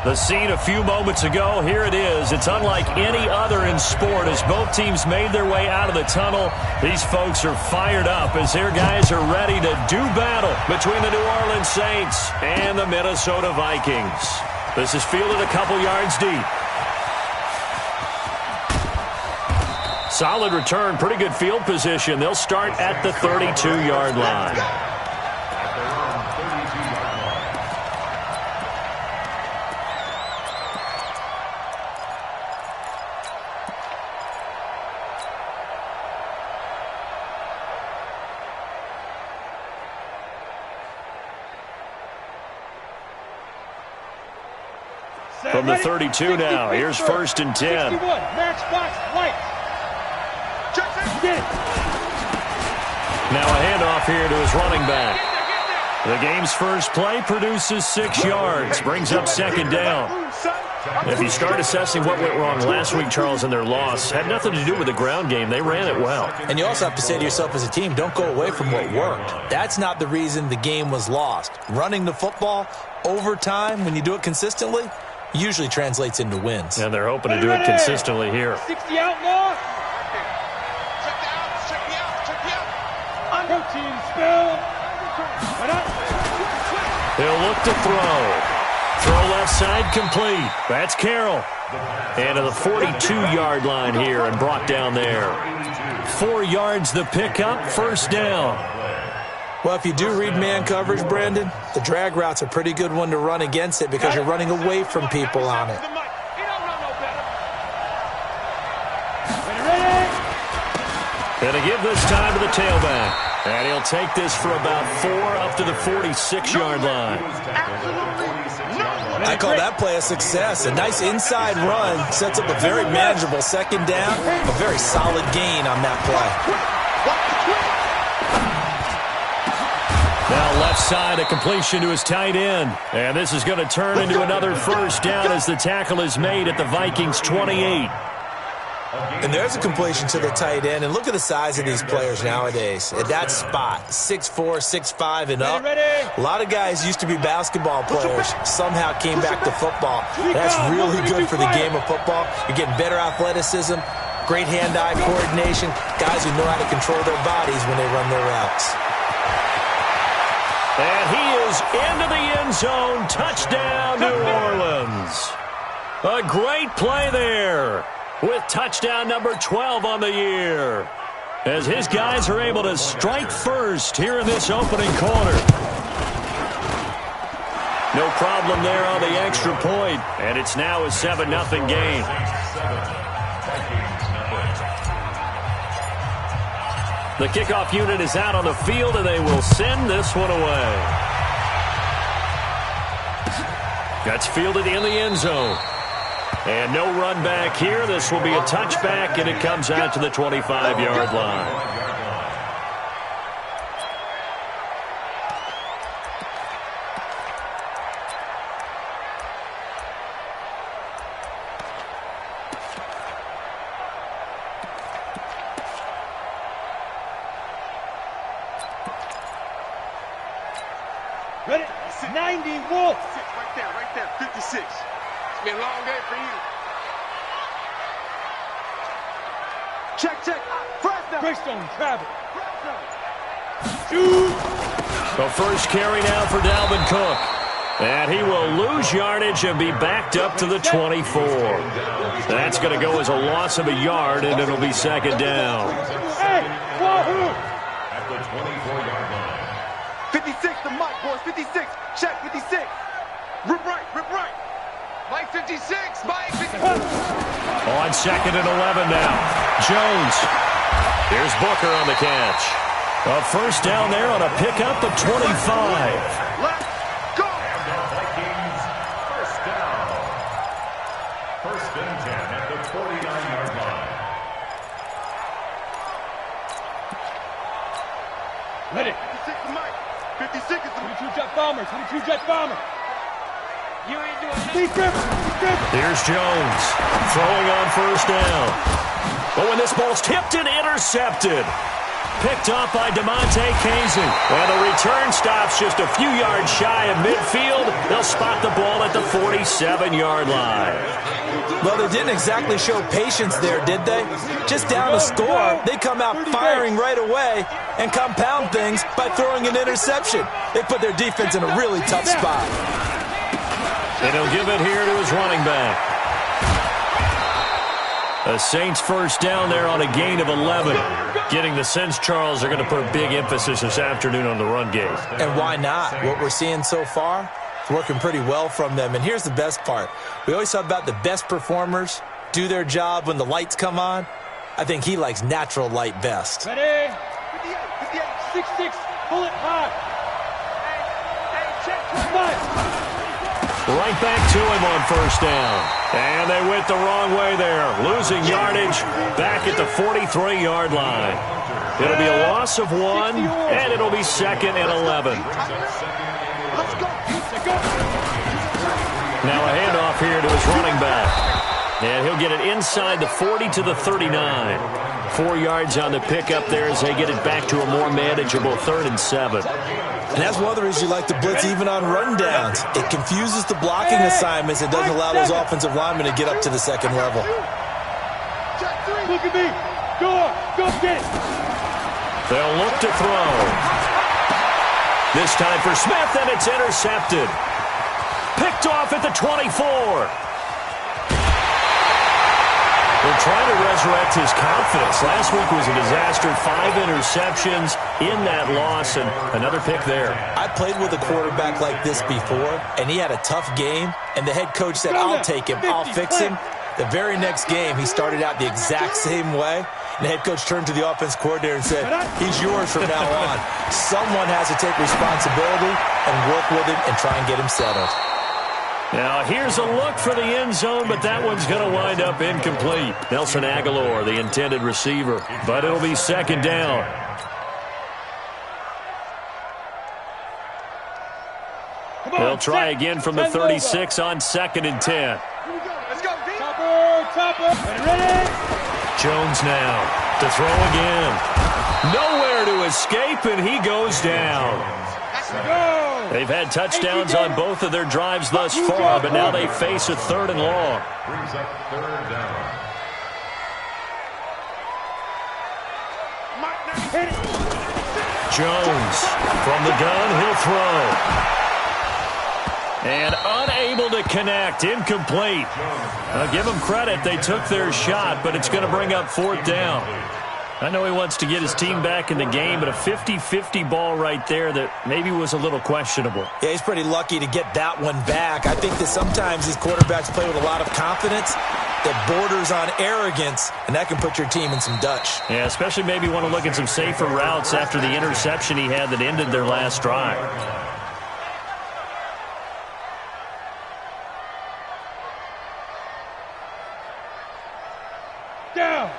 The scene a few moments ago, here it is. It's unlike any other in sport as both teams made their way out of the tunnel. These folks are fired up as their guys are ready to do battle between the New Orleans Saints and the Minnesota Vikings. This is fielded a couple yards deep. Solid return, pretty good field position. They'll start at the 32-yard line. From the 32 now, here's 1st and 10. Now a handoff here to his running back. The game's first play produces 6 yards, brings up 2nd down. If you start assessing what went wrong last week, Charles, in their loss, had nothing to do with the ground game. They ran it well. And you also have to say to yourself as a team, don't go away from what worked. That's not the reason the game was lost. Running the football over time, when you do it consistently, usually translates into wins. And they're hoping to do it consistently here. 60 outlaw. Check me out. Protein spill. He'll look to throw. Throw left side complete. That's Carroll. And to the 42-yard line here and brought down there. 4 yards the pickup, 1st down. Well, if you do read man coverage, Brandon, the drag route's a pretty good one to run against it because you're running away from people on it. And to give this time to the tailback. And he'll take this for about 4 up to the 46-yard line. I call that play a success. A nice inside run sets up a very manageable 2nd down. A very solid gain on that play. Now left side, a completion to his tight end. And this is going to turn into another 1st down as the tackle is made at the Vikings' 28. And there's a completion to the tight end. And look at the size of these players nowadays. At that spot, 6'4", 6'5", and up. A lot of guys used to be basketball players, somehow came back to football. That's really good for the game of football. You're getting better athleticism, great hand-eye coordination, guys who know how to control their bodies when they run their routes. And he is into the end zone. Touchdown, New Orleans. A great play there with touchdown number 12 on the year. As his guys are able to strike first here in this opening quarter. No problem there on the extra point. And it's now a 7-0 game. The kickoff unit is out on the field, and they will send this one away. That's fielded in the end zone. And no run back here. This will be a touchback, and it comes out to the 25-yard line. Ready? 90 Wolf. Right there, 56. It's been a long day for you. Check. Fresh down. Greystone, Travis. Shoot. The first carry now for Dalvin Cook. And he will lose yardage and be backed up to the 24. That's going to go as a loss of a yard, and it'll be 2nd down. Hey, wahoo! At the 24-yard line. 56 to Mike, boys. 56. Check, 56. Rip right. Mike 56. Mike 56. On 2nd and 11 now. Jones. Here's Booker on the catch. A 1st down there on a pickup of 25. Let's go. Vikings, 1st down. 1st and 10 at the 49-yard line. Ready? 56 to Mike. 56 is the 22 jet bomber. 22 jet bomber. You ain't doing nothing. Here's Jones throwing on 1st down. But when this ball's tipped and intercepted. Picked off by DeMonte Casey. Well, the return stops just a few yards shy of midfield. They'll spot the ball at the 47-yard line. Well, they didn't exactly show patience there, did they? Just down a score, they come out firing right away and compound things by throwing an interception. They put their defense in a really tough spot. And he'll give it here to his running back. The Saints first down there on a gain of 11. Getting the sense, Charles, they're going to put a big emphasis this afternoon on the run game. And why not? What we're seeing so far, it's working pretty well from them. And here's the best part. We always talk about the best performers do their job when the lights come on. I think he likes natural light best. Ready? 58, 6-6, bullet high. Hey, check, Right back to him on first down. And they went the wrong way there. Losing yardage back at the 43-yard line. It'll be a loss of 1, and it'll be 2nd and 11. Now a handoff here to his running back. And he'll get it inside the 40 to the 39. 4 yards on the pickup there as they get it back to a more manageable 3rd and 7. And that's one of the reasons you like to blitz even on rundowns. It confuses the blocking assignments. It doesn't allow those offensive linemen to get up to the second level. Look at me. Go get it. They'll look to throw. This time for Smith, and it's intercepted. Picked off at the 24. They're trying to resurrect his confidence. Last week was a disaster. 5 interceptions in that loss, and another pick there. I played with a quarterback like this before, and he had a tough game, and the head coach said, I'll take him, I'll fix him. The very next game, he started out the exact same way, and the head coach turned to the offense coordinator and said, he's yours from now on. Someone has to take responsibility and work with him and try and get him settled. Now, here's a look for the end zone, but that one's going to wind up incomplete. Nelson Aguilar, the intended receiver, but it'll be 2nd down. They'll try again from the 36 on 2nd and 10. Let's go, Topper. Ready? Jones now to throw again. Nowhere to escape, and he goes down. They've had touchdowns on both of their drives thus far, but now they face a 3rd and long. Brings up 3rd down. Jones from the gun, he'll throw. And unable to connect, incomplete. Now give them credit, they took their shot, but it's going to bring up 4th down. I know he wants to get his team back in the game, but a 50-50 ball right there that maybe was a little questionable. Yeah, he's pretty lucky to get that one back. I think that sometimes these quarterbacks play with a lot of confidence that borders on arrogance, and that can put your team in some Dutch. Yeah, especially maybe want to look at some safer routes after the interception he had that ended their last drive.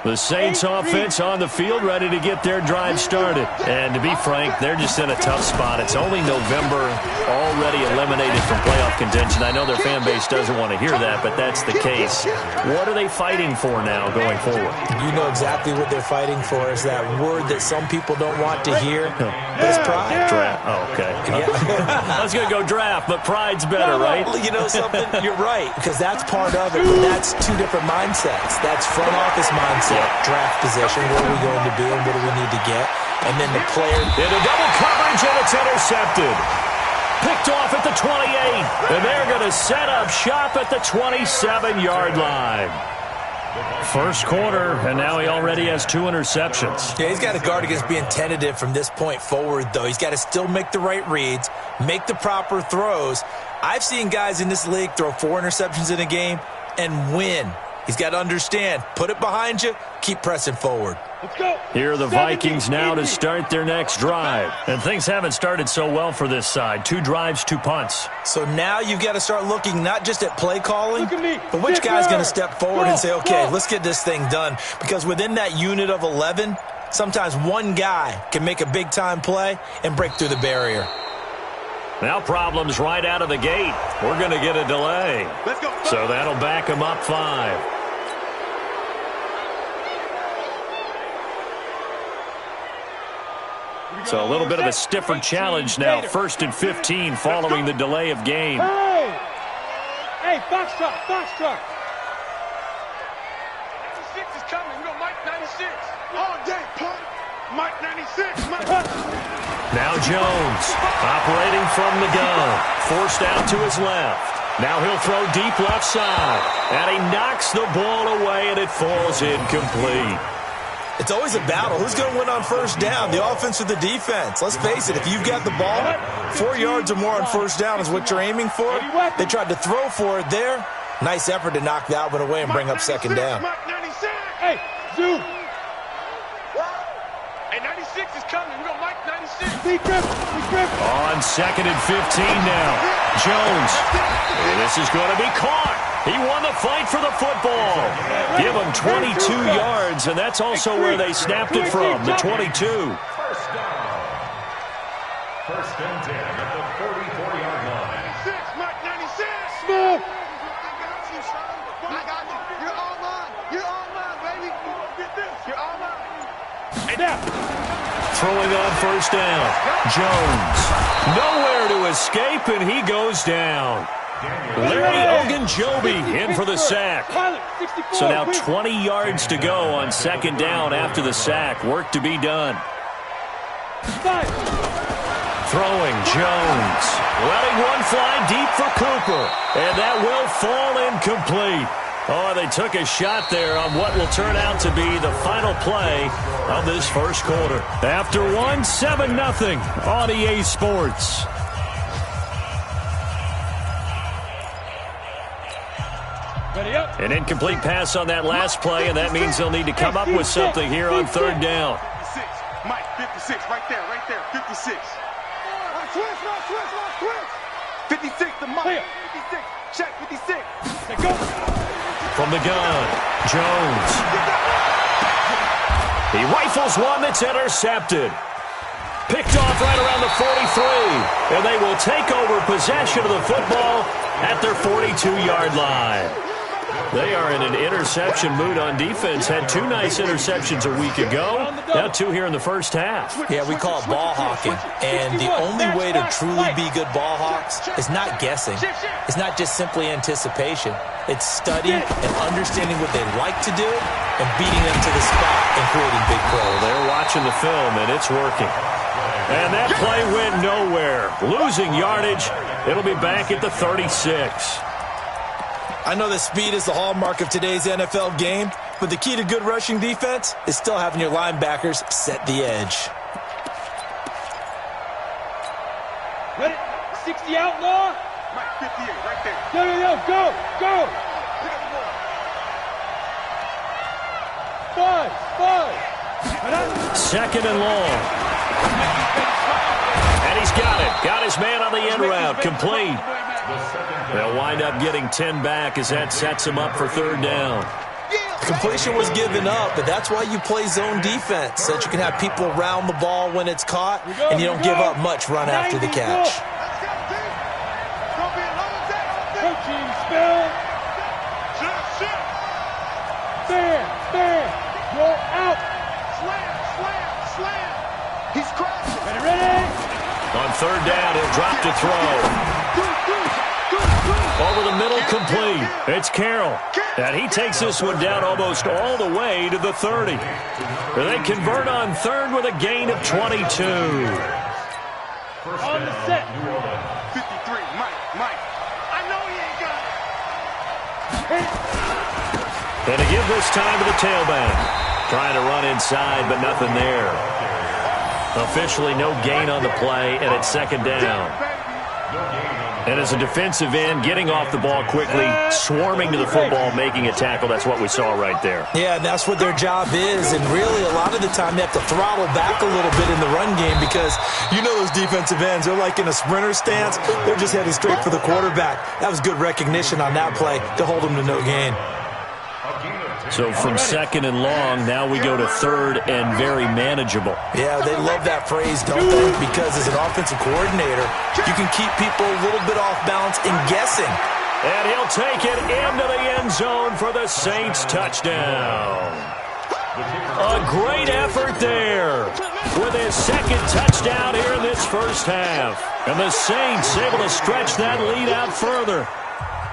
The Saints offense on the field ready to get their drive started. And to be frank, they're just in a tough spot. It's only November, already eliminated from playoff contention. I know their fan base doesn't want to hear that, but that's the case. What are they fighting for now going forward? You know exactly what they're fighting for. Is that word that some people don't want to hear. It's pride. Draft. Oh, okay. Yeah. I was going to go draft, but pride's better, right? You know something? You're right, because that's part of it, but that's 2 different mindsets. That's front office mindset. Draft position, where are we going to be and what do we need to get? And then the player. Into double coverage, and it's intercepted. Picked off at the 28. And they're going to set up shop at the 27-yard line. First quarter, and now he already has 2 interceptions. Yeah, he's got to guard against being tentative from this point forward, though. He's got to still make the right reads, make the proper throws. I've seen guys in this league throw 4 interceptions in a game and win. He's got to understand, put it behind you, keep pressing forward. Let's go. Here are the Vikings now to start their next drive. And things haven't started so well for this side. 2 drives, 2 punts. So now you've got to start looking not just at play calling, but which guy's going to step forward and say, okay, let's get this thing done. Because within that unit of 11, sometimes one guy can make a big-time play and break through the barrier. Now problems right out of the gate. We're going to get a delay. Let's go. So that'll back him up 5. So a little bit of a stiffer challenge now. 1st and 15 following the delay of game. Hey, box truck. 96 is coming. We go Mike 96. All day, punk. Mike 96. Mike. Now Jones operating from the gun. Forced out to his left. Now he'll throw deep left side. And he knocks the ball away, and it falls incomplete. It's always a battle. Who's going to win on first down, the offense or the defense? Let's face it, if you've got the ball, 4 yards or more on first down is what you're aiming for. They tried to throw for it there. Nice effort to knock that one away and bring up second down. Hey, zoom. Hey, 96 is coming. We go Mike 96. Be grip. On 2nd and 15 now. Jones. This is going to be caught. He won the fight for the football. Give him 22 yards, and that's also where they snapped it from, the 22. First down. 1st and 10 at the 44-yard line. 96, Mike 96. Smooth. I got you. You're all mine. You're all mine, baby. Get this. You're all mine. And now. Throwing on first down. Jones. Nowhere to escape, and he goes down. Larry Ogunjobi in for the sack. So now 20 yards to go on 2nd down after the sack. Work to be done. Throwing Jones. Letting one fly deep for Cooper. And that will fall incomplete. Oh, they took a shot there on what will turn out to be the final play of this first quarter. After one, 7-0 on EA Sports. An incomplete pass on that last play, and that means they'll need to come up with something here on 3rd down. 56, Mike, 56, right there, 56. Switch. 56 to Mike, 56, check 56. Go. From the gun, Jones. He rifles one that's intercepted. Picked off right around the 43, and they will take over possession of the football at their 42-yard line. They are in an interception mood on defense. Had 2 nice interceptions a week ago. Now 2 here in the first half. Yeah, we call it ball hawking. And the only way to truly be good ball hawks is not guessing. It's not just simply anticipation. It's studying and understanding what they like to do and beating them to the spot and creating big plays. They're watching the film, and it's working. And that play went nowhere. Losing yardage. It'll be back at the 36. I know that speed is the hallmark of today's NFL game, but the key to good rushing defense is still having your linebackers set the edge. Ready? 60 outlaw. Mike 58, right there. Go. Five. 2nd and long. And he's got it. Got his man on the end route. Complete. They'll wind up getting 10 back as that sets him up for 3rd down. The completion was given up, but that's why you play zone defense, so that you can have people round the ball when it's caught, and you don't give up much run after the catch. Coaching spell. Fair. Roll out. Slam. He's crashing. Ready? On 3rd down, he'll drop to throw. Over the middle, complete. It's Carroll. And he takes this one down almost all the way to the 30. They convert on 3rd with a gain of 22. On the set. 53, Mike. I know he ain't got it. And to give this time to the tailback. Trying to run inside, but nothing there. Officially no gain on the play, and it's 2nd down. And as a defensive end, getting off the ball quickly, swarming to the football, making a tackle, that's what we saw right there. Yeah, and that's what their job is. And really, a lot of the time, they have to throttle back a little bit in the run game because you know those defensive ends, they're like in a sprinter stance. They're just heading straight for the quarterback. That was good recognition on that play to hold them to no gain. So from 2nd and long, now we go to 3rd and very manageable. Yeah, they love that phrase, don't they? Because as an offensive coordinator, you can keep people a little bit off balance and guessing. And he'll take it into the end zone for the Saints touchdown. A great effort there with his second touchdown here in this first half. And the Saints able to stretch that lead out further.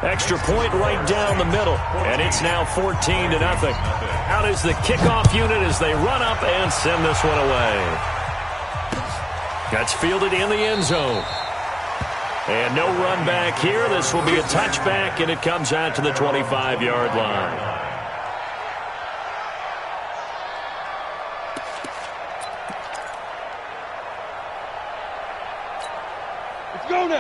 Extra point right down the middle. And it's now 14-0. Out is the kickoff unit as they run up and send this one away. That's fielded in the end zone. And no run back here. This will be a touchback, and it comes out to the 25-yard line.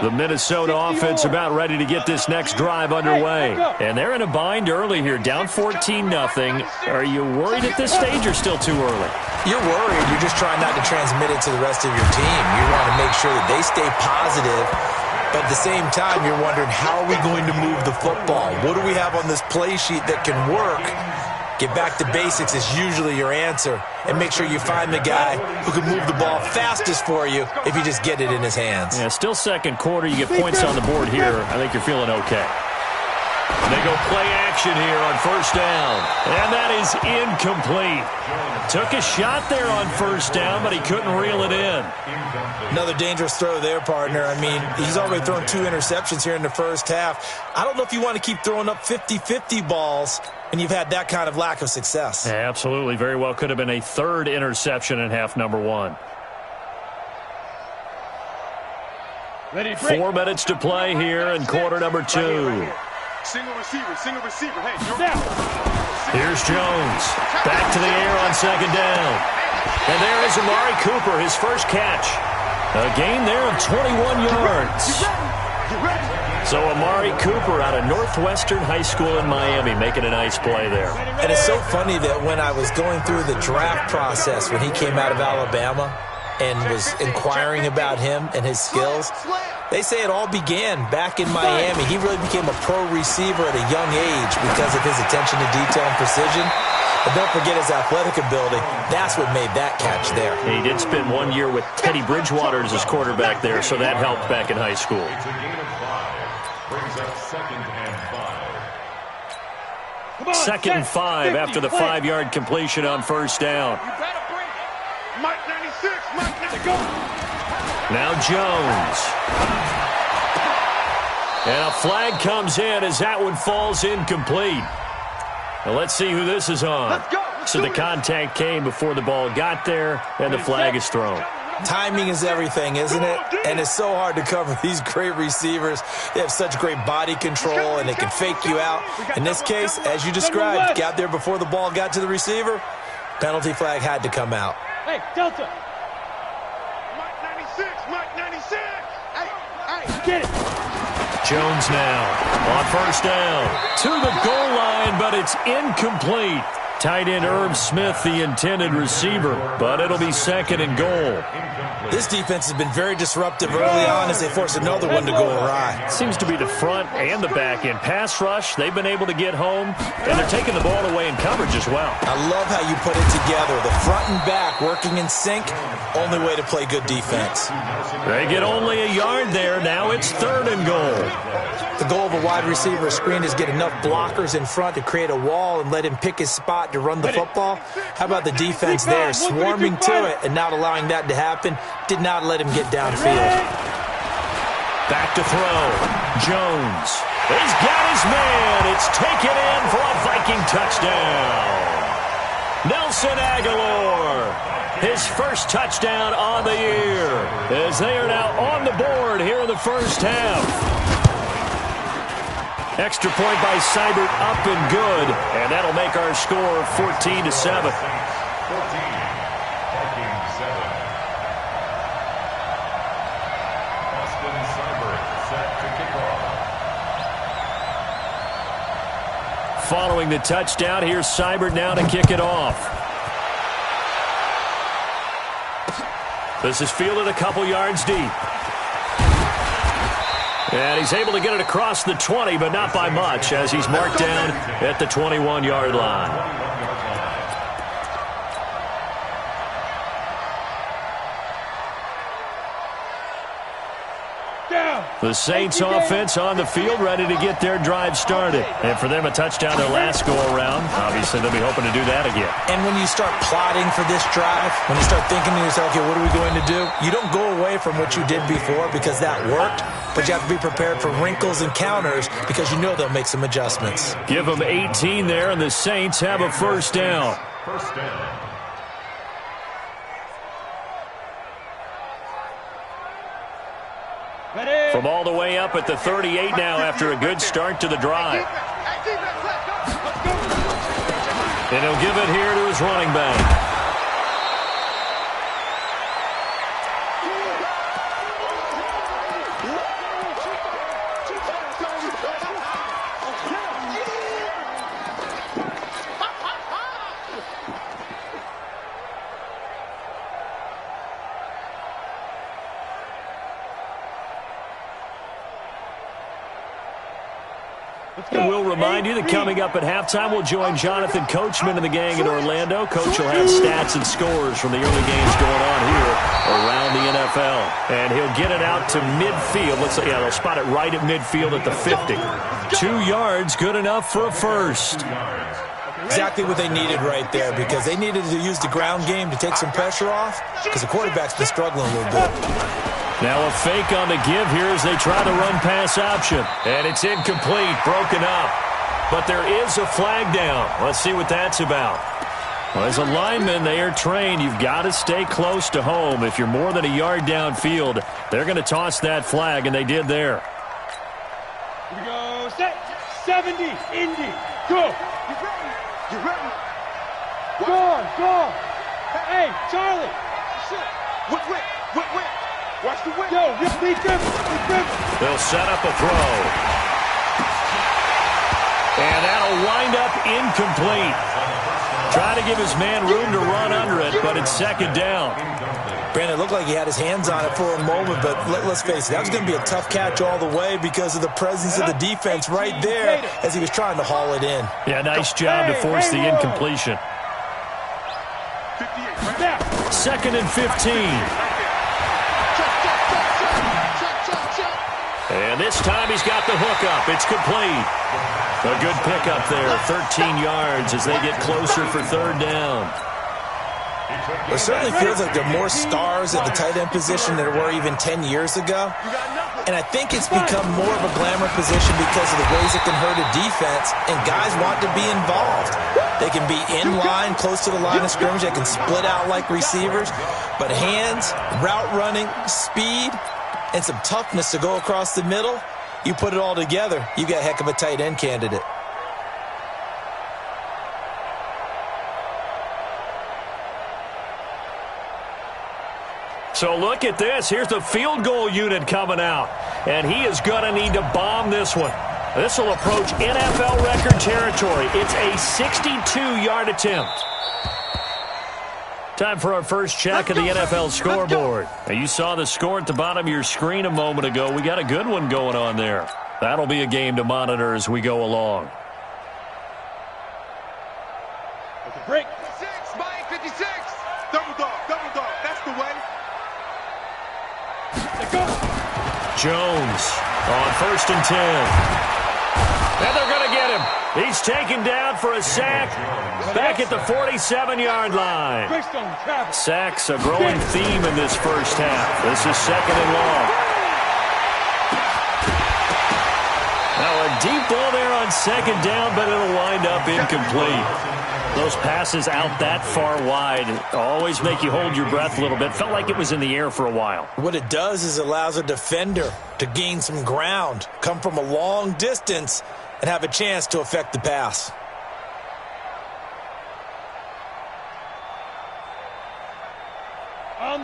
The Minnesota offense about ready to get this next drive underway. And they're in a bind early here, down 14-0. Are you worried at this stage or still too early? You're worried. You're just trying not to transmit it to the rest of your team. You want to make sure that they stay positive. But at the same time, you're wondering, how are we going to move the football? What do we have on this play sheet that can work? Get back to basics is usually your answer. And make sure you find the guy who can move the ball fastest for you if you just get it in his hands. Yeah, still second quarter. You get points on the board here. I think you're feeling okay. They go play action here on first down. And that is incomplete. Took a shot there on first down, but he couldn't reel it in. Another dangerous throw there, partner. I mean, he's already thrown 2 interceptions here in the first half. I don't know if you want to keep throwing up 50-50 balls when you've had that kind of lack of success. Yeah, absolutely. Very well could have been a third interception in half number 1. 4 minutes to play here in quarter number 2. Single receiver. Hey, here's Jones. Back to the air on second down. And there is Amari Cooper, his first catch. A gain there of 21 yards. So Amari Cooper out of Northwestern High School in Miami making a nice play there. And it's so funny that when I was going through the draft process when he came out of Alabama and was inquiring about him and his skills, they say it all began back in Miami. He really became a pro receiver at a young age because of his attention to detail and precision. But don't forget his athletic ability. That's what made that catch there. He did spend 1 year with Teddy Bridgewater as his quarterback there, so that helped back in high school. It's a gain of 5. Brings up 2nd and 5. Second and 5 after the 5-yard completion on first down. Mike 96, Mike 96, go. Now Jones. And a flag comes in as that one falls incomplete. Now let's see who this is on. So the contact came before the ball got there, and the flag is thrown. Timing is everything, isn't it? And it's so hard to cover these great receivers. They have such great body control, and they can fake you out. In this case, as you described, got there before the ball got to the receiver. Penalty flag had to come out. Hey, Delta. Mike 96, Mike 96. Hey. Get it. Jones now on first down to the goal line, but it's incomplete. Tight end Herb Smith, the intended receiver, but it'll be 2nd and goal. This defense has been very disruptive early on as they force another one to go awry. Seems to be the front and the back end. Pass rush, they've been able to get home, and they're taking the ball away in coverage as well. I love how you put it together. The front and back working in sync, only way to play good defense. They get only a yard there. Now it's 3rd and goal. The goal of a wide receiver screen is get enough blockers in front to create a wall and let him pick his spot to run the football. How about the defense there, swarming to it and not allowing that to happen? Did not let him get downfield. Back to throw. Jones. He's got his man. It's taken in for a Viking touchdown. Nelson Aguilar, his first touchdown on the year, as they are now on the board here in the first half. Extra point by Seibert, up and good, and that'll make our score 14-7. 14, Viking 7. Austin Seibert set to kick off. Following the touchdown, here's Seibert now to kick it off. This is fielded a couple yards deep. And he's able to get it across the 20, but not by much, as he's marked down at the 21-yard line. The The Saints offense on the field, ready to get their drive started. And for them, a touchdown their last go-around. Obviously, they'll be hoping to do that again. And when you start plotting for this drive, when you start thinking to yourself, okay, what are we going to do? You don't go away from what you did before because that worked, but you have to be prepared for wrinkles and counters because you know they'll make some adjustments. Give them 18 there, and the Saints have a first down. First down. From all the way up at the 38 now after a good start to the drive. And he'll give it here to his running back. And we'll remind you that coming up at halftime, we'll join Jonathan Coachman and the gang in Orlando. Coach will have stats and scores from the early games going on here around the NFL. And he'll get it out to midfield. They'll spot it right at midfield at the 50. 2 yards, good enough for a first. Exactly what they needed right there because they needed to use the ground game to take some pressure off because the quarterback's been struggling a little bit. Now a fake on the give here as they try to run pass option. And it's incomplete, broken up. But there is a flag down. Let's see what that's about. Well, as a lineman, they are trained. You've got to stay close to home. If you're more than a yard downfield, they're going to toss that flag, and they did there. Here we go. Set. 70. Indy. Go. You ready? You ready? Go on. Go on. Hey, Charlie. Whip. Watch the whip. Yo, lead grip. They'll set up a throw. And that'll wind up incomplete. Trying to give his man room to run under it, but it's second down. Brandon, it looked like he had his hands on it for a moment, but let's face it, that was going to be a tough catch all the way because of the presence of the defense right there as he was trying to haul it in. Yeah, nice job to force the incompletion. 2nd and 15. And this time he's got the hook up. It's complete. A good pickup there, 13 yards as they get closer for third down. It certainly feels like there are more stars at the tight end position than there were even 10 years ago. And I think it's become more of a glamour position because of the ways it can hurt a defense, and guys want to be involved. They can be in line, close to the line of scrimmage. They can split out like receivers. But hands, route running, speed, and some toughness to go across the middle, you put it all together, you got a heck of a tight end candidate. So look at this. Here's the field goal unit coming out. And he is going to need to bomb this one. This will approach NFL record territory. It's a 62-yard attempt. Time for our first check of the NFL scoreboard. Now, you saw the score at the bottom of your screen a moment ago. We got a good one going on there. That'll be a game to monitor as we go along. Break. 56, Mike, 56. Double dog. That's the way. Jones on 1st and 10. And they're going to get him. He's taken down for a sack back at the 47-yard line. Sacks a growing theme in this first half. This is 2nd and long. Now a deep ball there on 2nd down, but it'll wind up incomplete. Those passes out that far wide always make you hold your breath a little bit. Felt like it was in the air for a while. What it does is it allows a defender to gain some ground, come from a long distance, and have a chance to affect the pass.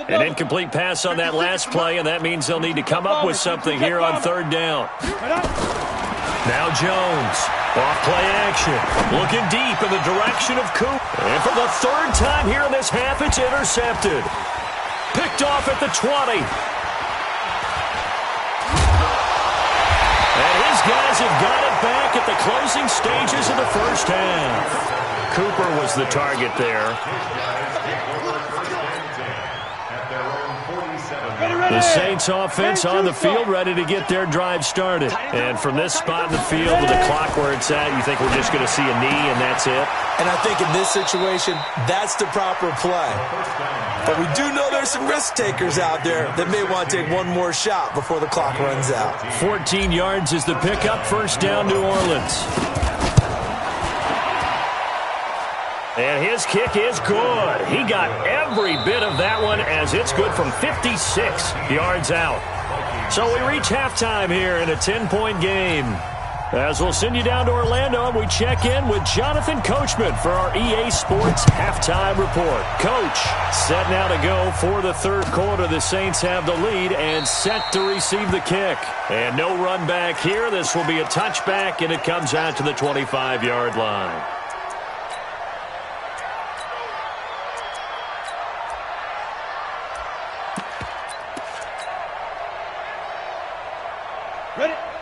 An incomplete pass on that last play, and that means they'll need to come up with something here on 3rd down. Now Jones, off play action, looking deep in the direction of Coop. And for the 3rd time here in this half, it's intercepted. Picked off at the 20. And his guys have got it back at the closing stages of the first half. Cooper was the target there. At their own 47. The Saints offense on the field, ready to get their drive started. And from this spot in the field with the clock where it's at, you think we're just going to see a knee and that's it? And I think in this situation, that's the proper play. But we do know there's some risk takers out there that may want to take one more shot before the clock runs out. 14 yards is the pickup. First down, New Orleans. And his kick is good. He got every bit of that one as it's good from 56 yards out. So we reach halftime here in a 10-point game. As we'll send you down to Orlando, and we check in with Jonathan Coachman for our EA Sports Halftime Report. Coach, set now to go for the third quarter. The Saints have the lead and set to receive the kick. And no run back here. This will be a touchback, and it comes out to the 25-yard line.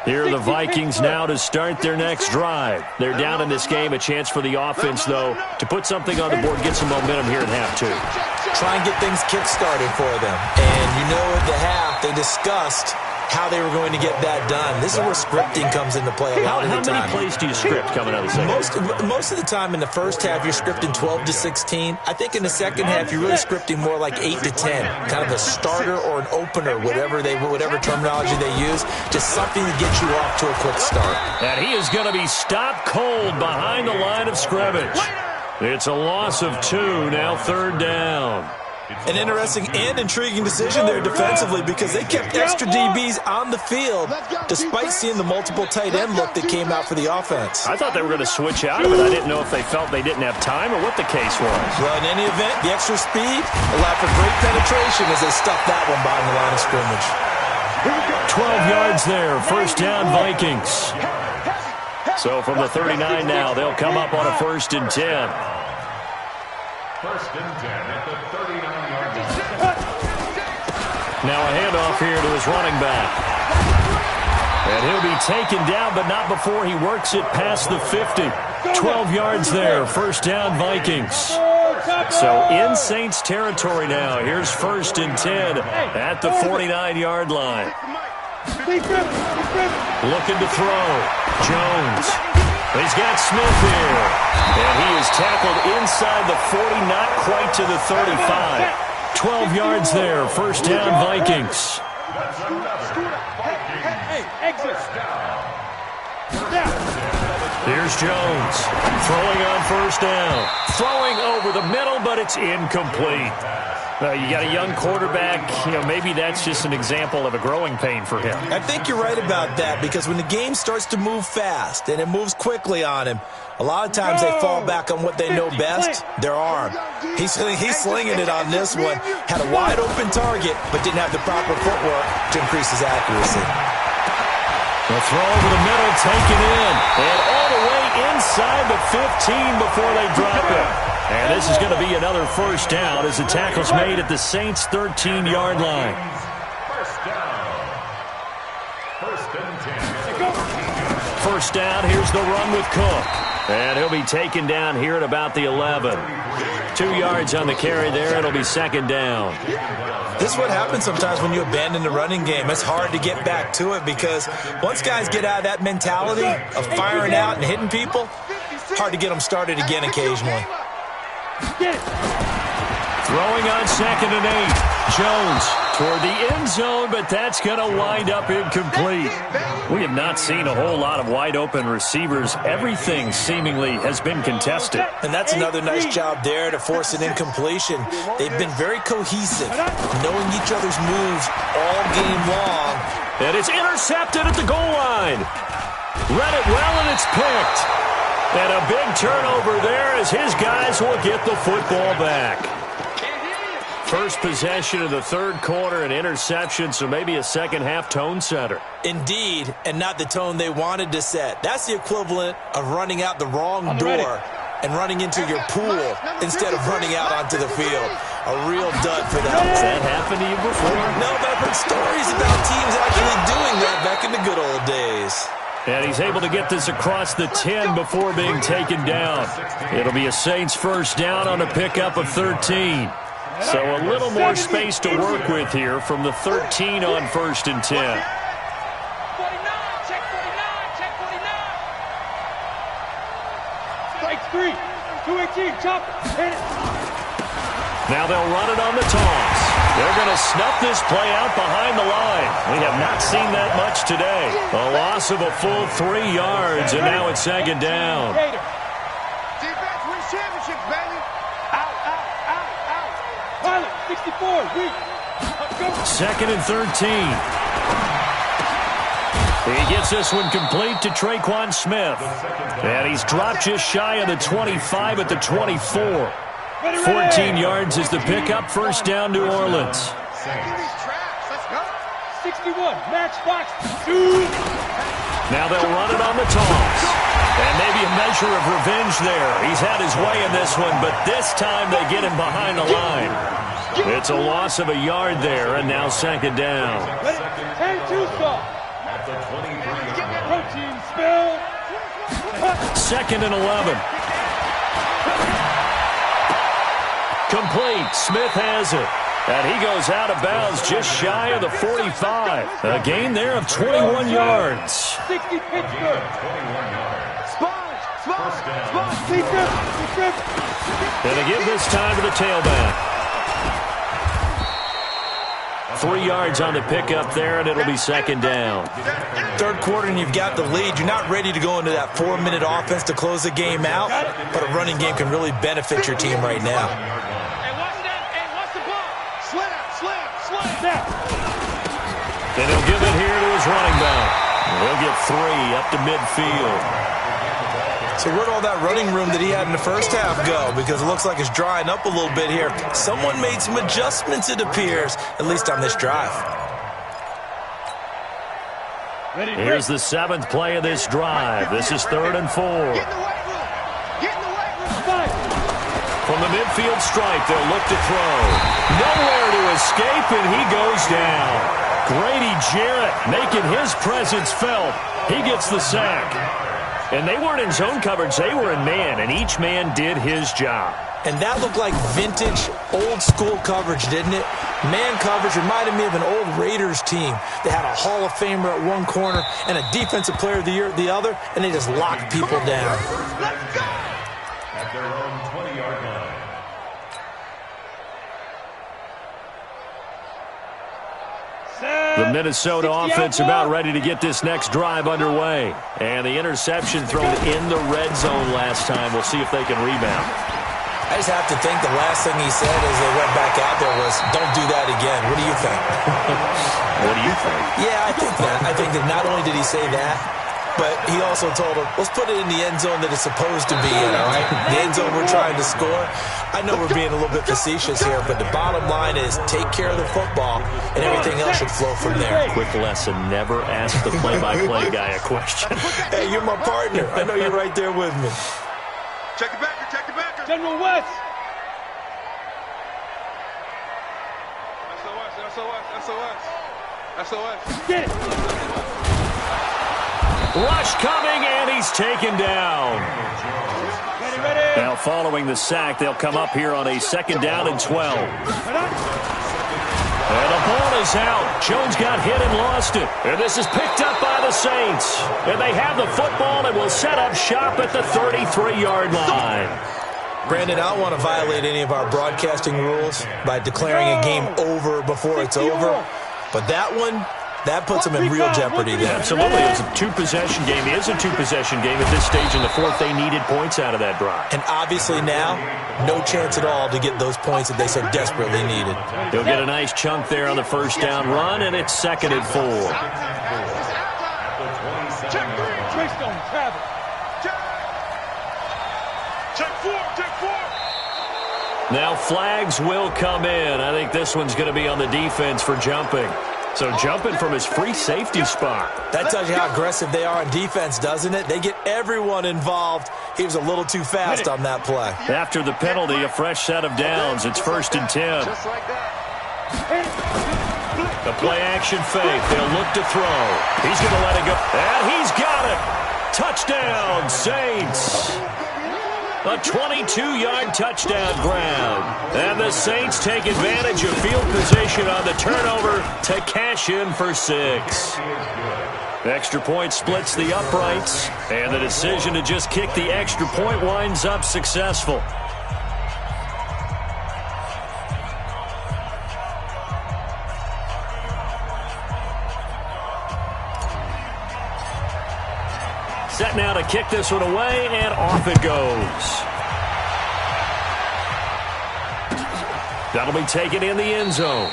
Here are the Vikings now to start their next drive. They're down in this game. A chance for the offense, though, to put something on the board, get some momentum here in half two. Try and get things kick-started for them. And you know at the half, they discussed how they were going to get that done. This is where scripting comes into play a lot of the time. How many plays do you script coming out of the second? Most of the time in the first half, you're scripting 12 to 16. I think in the second half, you're really scripting more like 8 to 10. Kind of a starter or an opener, whatever terminology they use. Just something to get you off to a quick start. And he is going to be stopped cold behind the line of scrimmage. It's a loss of 2, now third down. An interesting and intriguing decision there defensively because they kept extra DBs on the field despite seeing the multiple tight end look that came out for the offense. I thought they were going to switch out of it. I didn't know if they felt they didn't have time or what the case was. Well, in any event, the extra speed allowed for great penetration as they stuffed that one behind the line of scrimmage. 12 yards there. First down, Vikings. So from the 39 now, they'll come up on a 1st and 10. First and 10 at the 39-yard line. Now a handoff here to his running back. And he'll be taken down, but not before he works it past the 50. 12 yards there. First down, Vikings. So in Saints territory now. Here's 1st and 10 at the 49-yard line. Looking to throw. Jones. He's got Smith here. And he is tackled inside the 40, not quite to the 35. 12 yards there. First down, Vikings. Here's Jones. Throwing on first down. Throwing over the middle, but it's incomplete. You got a young quarterback. Maybe that's just an example of a growing pain for him. I think you're right about that because when the game starts to move fast and it moves quickly on him, a lot of times they fall back on what they know best, their arm. He's slinging it on this one. Had a wide open target, but didn't have the proper footwork to increase his accuracy. The throw over the middle, taken in. And all the way inside the 15 before they drop it. And this is going to be another first down as the tackle's made at the Saints' 13-yard line. First down. First and 10. First down, here's the run with Cook. And he'll be taken down here at about the 11. 2 yards on the carry there. It'll be second down. This is what happens sometimes when you abandon the running game. It's hard to get back to it because once guys get out of that mentality of firing out and hitting people, hard to get them started again occasionally. Throwing on 2nd and 8. Jones toward the end zone, but that's going to wind up incomplete. We have not seen a whole lot of wide-open receivers. Everything seemingly has been contested. And that's another nice job there to force an incompletion. They've been very cohesive, knowing each other's moves all game long. And it's intercepted at the goal line. Read it well, and it's picked. And a big turnover there as his guys will get the football back. First possession of the third quarter, an interception, so maybe a second-half tone setter. Indeed, and not the tone they wanted to set. That's the equivalent of running out the wrong door and running into your pool instead of running out onto the field. A real dud for them. Has that happened to you before? No, but I've heard stories about teams actually doing that back in the good old days. And he's able to get this across the 10 before being taken down. It'll be a Saints first down on a pickup of 13. So a little more space to work with here from the 13 on 1st and 10. 49, check 49, check 49. Strike 3, 218, chop it, hit it. Now they'll run it on the toss. They're going to snuff this play out behind the line. We have not seen that much today. A loss of a full 3 yards, and now it's 2nd down. Defense wins championships, baby. Out, out, out, out. Pilot, 64, weak. 2nd and 13. He gets this one complete to Traquan Smith. And he's dropped just shy of the 25 at the 24. 14 yards is the pickup. 1st down, New Orleans. 61, matchbox, 2. Now they'll run it on the toss. And maybe a measure of revenge there. He's had his way in this one, but this time they get him behind the line. It's a loss of a yard there, and now 2nd down. 10-2 stop. Protein spill. 2nd and 11. Complete. Smith has it. And he goes out of bounds just shy of the 45. A gain there of 21 yards. 60 Pittsburgh. Sponge, sponge, sponge. Defense. And they give this time to the tailback. 3 yards on the pickup there, and it'll be 2nd down. 3rd quarter, and you've got the lead. You're not ready to go into that 4-minute offense to close the game out, but a running game can really benefit your team right now. And he'll give it here to his running back. He'll get 3 up to midfield. So where'd all that running room that he had in the first half go? Because it looks like it's drying up a little bit here. Someone made some adjustments, it appears, at least on this drive. Here's the 7th play of this drive. This is 3rd and 4. Get in the weight room. Get in the weight room. From the midfield stripe, they'll look to throw. Nowhere to escape, and he goes down. Grady Jarrett making his presence felt. He gets the sack. And they weren't in zone coverage. They were in man, and each man did his job. And that looked like vintage, old-school coverage, didn't it? Man coverage reminded me of an old Raiders team. They had a Hall of Famer at one corner and a Defensive Player of the Year at the other, and they just locked people down. Let's go. At their own 20-yard line. The Minnesota offense about ready to get this next drive underway. And the interception thrown in the red zone last time. We'll see if they can rebound. I just have to think the last thing he said as they went back out there was, don't do that again. What do you think? What do you think? Yeah, I think that. I think that not only did he say that, but he also told him, let's put it in the end zone that it's supposed to be in, all right? The end zone we're trying to score. I know we're being a little bit facetious here, but the bottom line is take care of the football, and everything else should flow from there. Quick lesson, never ask the play-by-play guy a question. Hey, you're my partner. I know you're right there with me. Check the backer, check the backer. General West. SOS. Get it. Rush coming, and he's taken down. Ready. Now following the sack, they'll come up here on a 2nd down and 12. And the ball is out. Jones got hit and lost it. And this is picked up by the Saints. And they have the football and will set up shop at the 33-yard line. Brandon, I don't want to violate any of our broadcasting rules by declaring a game over before it's over. But that one, that puts them in real jeopardy there. Absolutely. It's a 2-possession game. It is a 2-possession game at this stage in the 4th. They needed points out of that drive. And obviously now, no chance at all to get those points that they so desperately needed. He'll get a nice chunk there on the 1st down run, and it's 2nd and 4. Greystone, travel. Check 4, check 4. Now flags will come in. I think this one's going to be on the defense for jumping. So jumping from his free safety spot. That tells you how aggressive they are on defense, doesn't it? They get everyone involved. He was a little too fast on that play. After the penalty, a fresh set of downs. It's 1st and 10. Just like that. The play action fake. They'll look to throw. He's going to let it go. And he's got it. Touchdown, Saints. A 22-yard touchdown grab. And the Saints take advantage of field position on the turnover to cash in for 6. Extra point splits the uprights, and the decision to just kick the extra point winds up successful. Set now to kick this one away, and off it goes. That'll be taken in the end zone.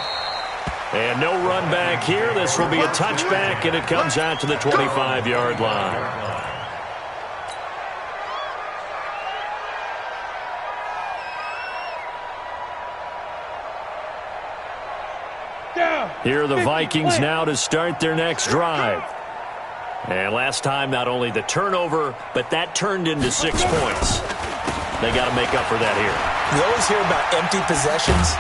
And no run back here. This will be a touchback, and it comes out to the 25-yard line. Here are the Vikings now to start their next drive. And last time, not only the turnover, but that turned into 6 points. They got to make up for that here. You always hear about empty possessions,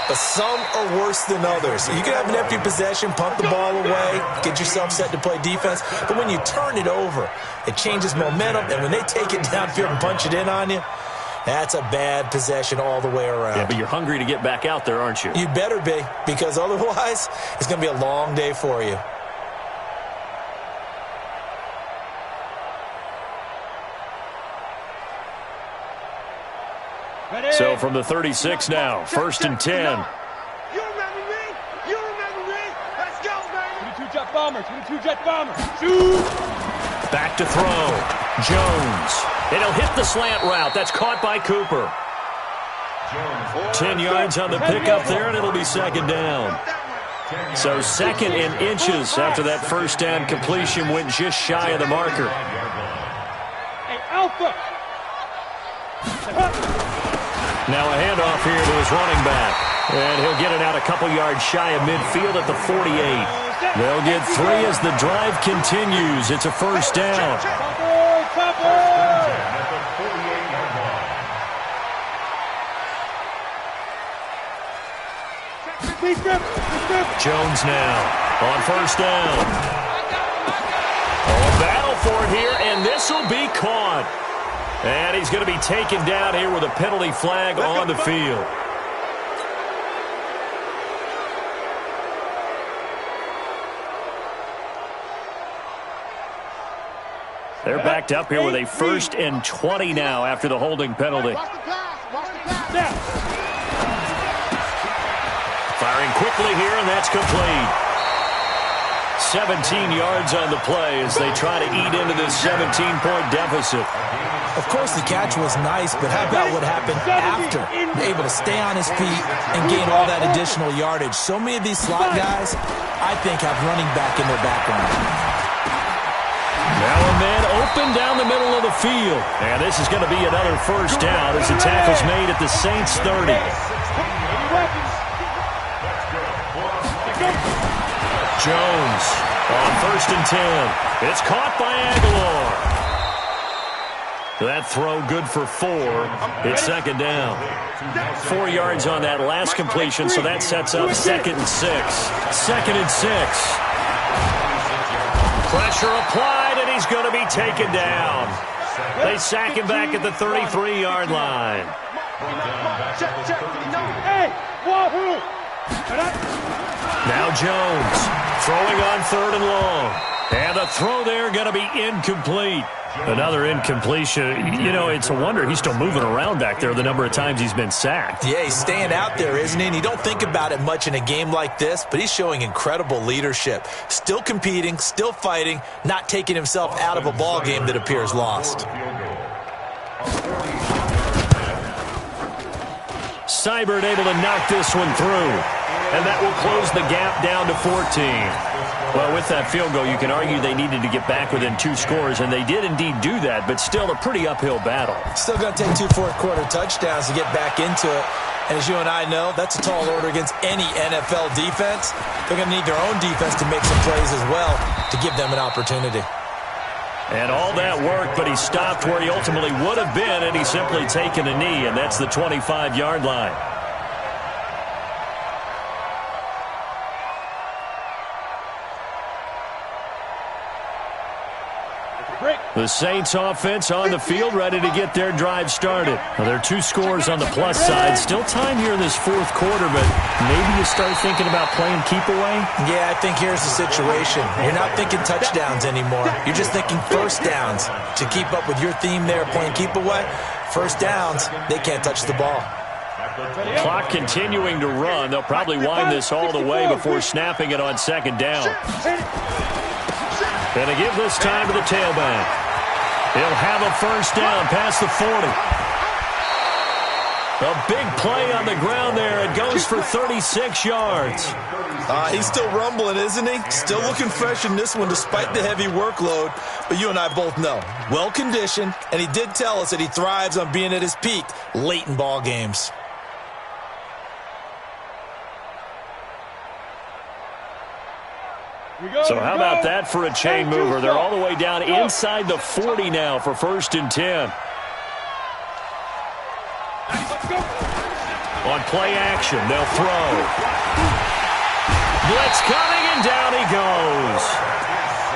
but some are worse than others. You can have an empty possession, punt the ball away, get yourself set to play defense, but when you turn it over, it changes momentum, and when they take it downfield and punch it in on you, that's a bad possession all the way around. Yeah, but you're hungry to get back out there, aren't you? You better be, because otherwise, it's going to be a long day for you. So from the 36 now, 1st and 10. You remember me? You remember me? Let's go, baby! 22 jet bomber, 22 jet bomber. Shoot! Back to throw. Jones. And he'll hit the slant route. That's caught by Cooper. 10 yards on the pickup there, and it'll be 2nd down. So 2nd and inches after that first down completion went just shy of the marker. Hey, Alpha! Now a handoff here to his running back. And he'll get it out a couple yards shy of midfield at the 48. They'll get 3 as the drive continues. It's a 1st down. Jones now on 1st down. Oh, battle for it here, and this will be caught. And he's going to be taken down here with a penalty flag on the field. They're backed up here with a 1st and 20 now after the holding penalty. Firing quickly here, and that's complete. 17 yards on the play as they try to eat into this 17-point deficit. Of course, the catch was nice, but how about what happened after? Able to stay on his feet and gain all that additional yardage. So many of these slot guys, I think, have running back in their background. Now a man open down the middle of the field. And this is going to be another 1st down as the tackle's made at the Saints' 30. Jones on 1st and 10. It's caught by Aguilar. That throw good for 4. It's 2nd down. 4 yards on that last completion, so that sets up 2nd and 6. 2nd and 6. Pressure applied, and he's going to be taken down. They sack him back at the 33-yard line. Hey, wahoo! Now Jones throwing on 3rd and long. And the throw there going to be incomplete. Another incompletion. You know, it's a wonder he's still moving around back there the number of times he's been sacked. Yeah, he's staying out there, isn't he? And you don't think about it much in a game like this, but he's showing incredible leadership. Still competing, still fighting, not taking himself out of a ball game that appears lost. Seibert able to knock this one through. And that will close the gap down to 14. Well, with that field goal, you can argue they needed to get back within 2 scores, and they did indeed do that, but still a pretty uphill battle. Still going to take 2 fourth-quarter touchdowns to get back into it. And as you and I know, that's a tall order against any NFL defense. They're going to need their own defense to make some plays as well to give them an opportunity. And all that work, but he stopped where he ultimately would have been, and he's simply taken a knee, and that's the 25-yard line. The The Saints offense on the field, ready to get their drive started. Well, there are 2 scores on the plus side. Still time here in this fourth quarter, but maybe you start thinking about playing keep away? Yeah, I think here's the situation. You're not thinking touchdowns anymore. You're just thinking first downs. To keep up with your theme there, playing keep away, first downs, they can't touch the ball. Clock continuing to run. They'll probably wind this all the way before snapping it on second down. And they give this time to the tailback. He'll have a first down past the 40. A big play on the ground there. It goes for 36 yards. He's still rumbling, isn't he? Still looking fresh in this one despite the heavy workload. But you and I both know, well-conditioned, and he did tell us that he thrives on being at his peak late in ball games. So how about that for a chain mover? They're all the way down inside the 40 now for 1st and 10. On play action, they'll throw. Blitz coming, and down he goes.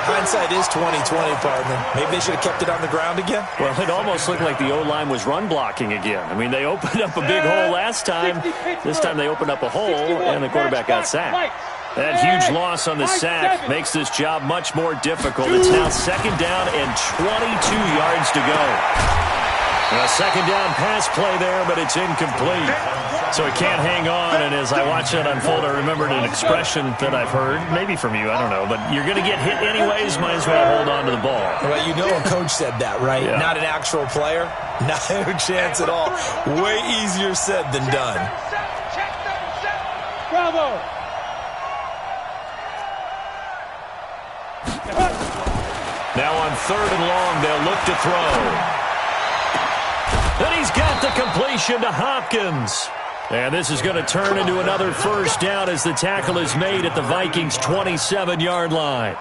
Hindsight is 20/20, partner. Maybe they should have kept it on the ground again. Well, it almost looked like the O-line was run blocking again. I mean, they opened up a big hole last time. This time they opened up a hole, and the quarterback got sacked. That huge loss on the sack makes this job much more difficult. It's now 2nd down and 22 yards to go. A 2nd down pass play there, but it's incomplete. So it can't hang on, and as I watch that unfold, I remembered an expression that I've heard, maybe from you, I don't know, but you're going to get hit anyways, might as well hold on to the ball. Well, you know a coach said that, right? Yeah. Not an actual player. Not a chance at all. Way easier said than done. Bravo! Now on 3rd and long, they'll look to throw. And he's got the completion to Hopkins. And this is going to turn into another first down as the tackle is made at the Vikings' 27-yard line.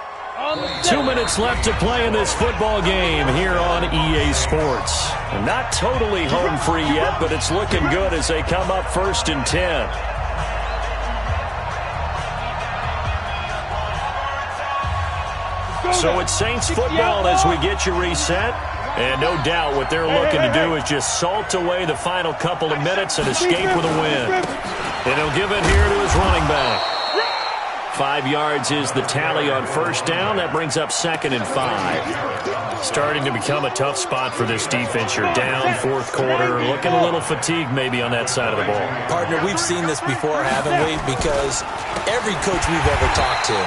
2 minutes left to play in this football game here on EA Sports. And not totally home free yet, but it's looking good as they come up 1st and 10. So it's Saints football as we get you reset. And no doubt what they're looking to do is just salt away the final couple of minutes and escape with a win. And he'll give it here to his running back. 5 yards is the tally on first down. That brings up 2nd and 5. Starting to become a tough spot for this defense. You're down, fourth quarter, looking a little fatigued maybe on that side of the ball. Partner, we've seen this before, haven't we? Because every coach we've ever talked to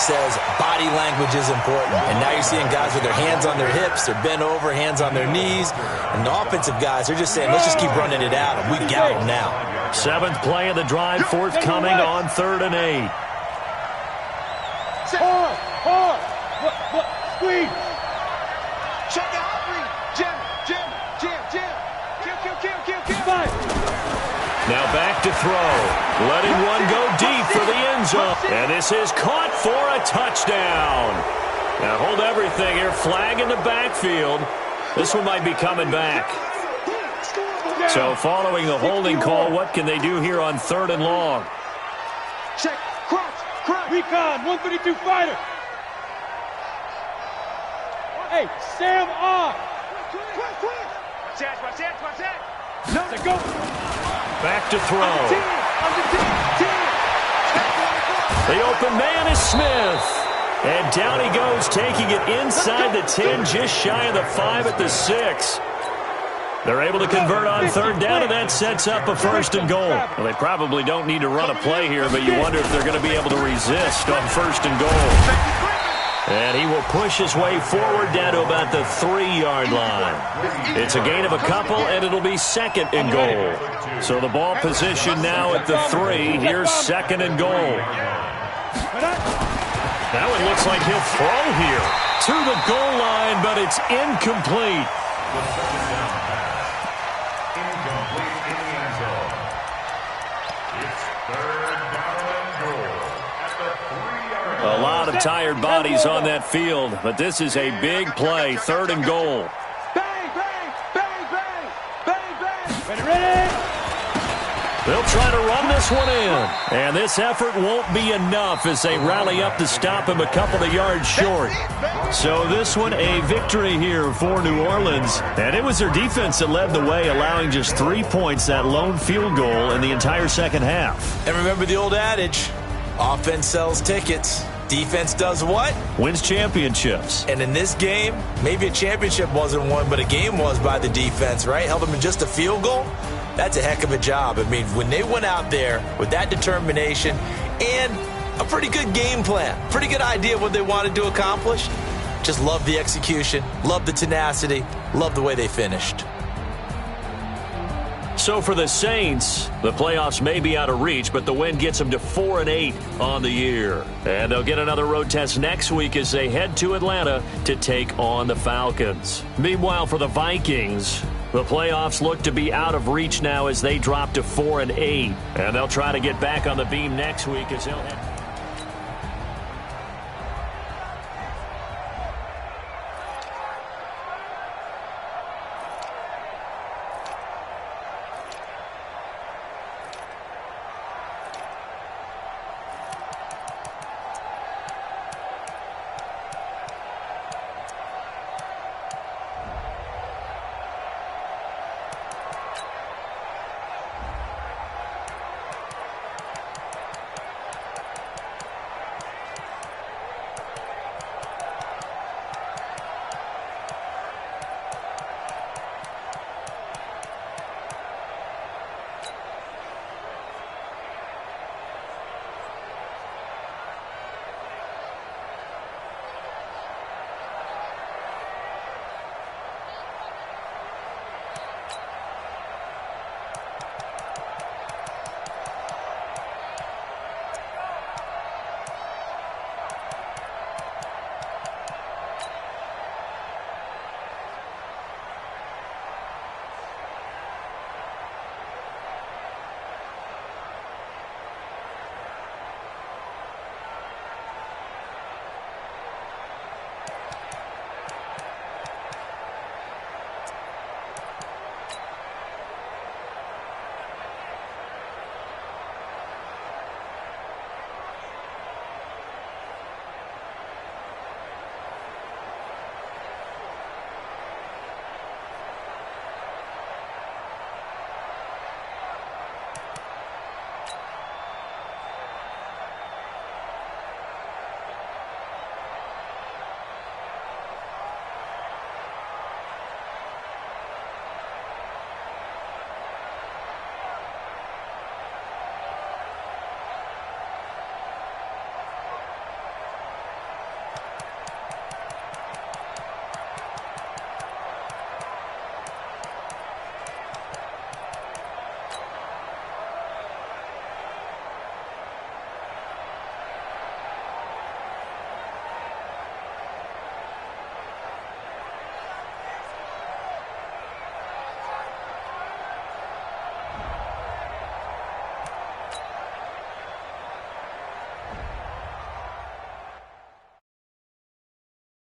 says body language is important. And now you're seeing guys with their hands on their hips, they're bent over, hands on their knees. And the offensive guys are just saying, let's just keep running it out, and we've got them now. 7th play of the drive, forthcoming on 3rd and 8. Hard. Squeeze. Check out Humphrey. Jim. Kill. Now back to throw. Letting one go deep for the end zone. And this is caught for a touchdown. Now hold everything here. Flag in the backfield. This one might be coming back. So following the holding call, what can they do here on 3rd and long? Check. Crouch. Recon. 132 fighter. Hey, Sam on. Watch that. No, go. Back to throw. The open man is Smith. And down he goes, taking it inside the 10, just shy of the 5 at the 6. They're able to convert on 3rd down, and that sets up a 1st and goal. Well, they probably don't need to run a play here, but you wonder if they're going to be able to resist on 1st and goal. And he will push his way forward down to about the 3-yard line. It's a gain of a couple, and it'll be 2nd and goal. So the ball position now at the 3. Here's 2nd and goal. Now it looks like he'll throw here to the goal line, but it's incomplete. A lot of tired bodies on that field, but this is a big play, 3rd and goal. Ready. They'll try to run this one in. And this effort won't be enough as they rally up to stop him a couple of yards short. So this one a victory here for New Orleans. And it was their defense that led the way, allowing just 3 points, that lone field goal in the entire second half. And remember the old adage, offense sells tickets. Defense does what? Wins championships. And in this game, maybe a championship wasn't won, but a game was by the defense, right? Held them in just a field goal. That's a heck of a job. I mean, when they went out there with that determination and a pretty good game plan, pretty good idea of what they wanted to accomplish, just love the execution, love the tenacity, love the way they finished. So for the Saints, the playoffs may be out of reach, but the win gets them to 4-8 on the year. And they'll get another road test next week as they head to Atlanta to take on the Falcons. Meanwhile, for the Vikings, the playoffs look to be out of reach now as they drop to 4-8. And they'll try to get back on the beam next week as they'll head